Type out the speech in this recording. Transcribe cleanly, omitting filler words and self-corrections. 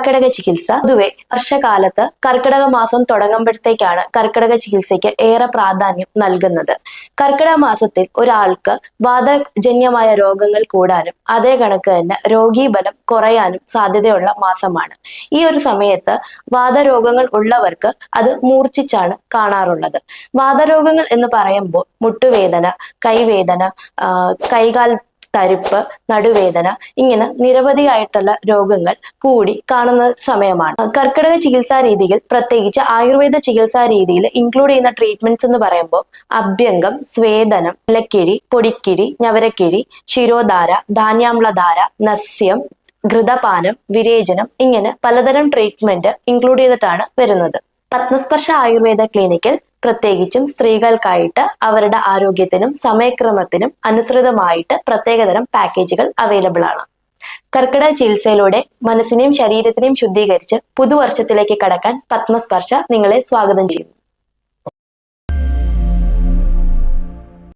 കർക്കിടക ചികിത്സ പൊതുവെ വർഷകാലത്ത് കർക്കിടക മാസം തുടങ്ങുമ്പോഴത്തേക്കാണ് കർക്കിടക ചികിത്സയ്ക്ക് ഏറെ പ്രാധാന്യം നൽകുന്നത്. കർക്കിടക മാസത്തിൽ ഒരാൾക്ക് വാതജന്യമായ രോഗങ്ങൾ കൂടാനും അതേ കണക്ക് തന്നെ രോഗീബലം കുറയാനും സാധ്യതയുള്ള മാസമാണ്. ഈ ഒരു സമയത്ത് വാതരോഗങ്ങൾ ഉള്ളവർക്ക് അത് മൂർച്ഛിച്ചാണ് കാണാറുള്ളത്. വാതരോഗങ്ങൾ എന്ന് പറയുമ്പോൾ മുട്ടുവേദന, കൈവേദന, കൈകാൽ തരിപ്പ്, നടുവേദന, ഇങ്ങനെ നിരവധിയായിട്ടുള്ള രോഗങ്ങൾ കൂടി കാണുന്ന സമയമാണ്. കർക്കിടക ചികിത്സാ രീതികൾ, പ്രത്യേകിച്ച് ആയുർവേദ ചികിത്സാ രീതിയിൽ ഇൻക്ലൂഡ് ചെയ്യുന്ന ട്രീറ്റ്മെന്റ്സ് എന്ന് പറയുമ്പോൾ അഭ്യംഗം, സ്വേദനം, ഇലക്കിഴി, പൊടിക്കിഴി, ഞവരക്കിഴി, ശിരോധാര, ധാന്യാമ്ലധാര, നസ്യം, ഘൃതപാനം, വിരേചനം, ഇങ്ങനെ പലതരം ട്രീറ്റ്മെന്റ് ഇൻക്ലൂഡ് ചെയ്തിട്ടാണ് വരുന്നത്. പത്മസ്പർശ ആയുർവേദ ക്ലിനിക്കിൽ പ്രത്യേകിച്ചും സ്ത്രീകൾക്കായിട്ട് അവരുടെ ആരോഗ്യത്തിനും സമയക്രമത്തിനും അനുസൃതമായിട്ട് പ്രത്യേകതരം പാക്കേജുകൾ അവൈലബിൾ ആണ്. കർക്കിടക ചികിത്സയിലൂടെ മനസ്സിനെയും ശരീരത്തിനെയും ശുദ്ധീകരിച്ച് പുതുവർഷത്തിലേക്ക് കടക്കാൻ പത്മസ്പർശ നിങ്ങളെ സ്വാഗതം ചെയ്യുന്നു.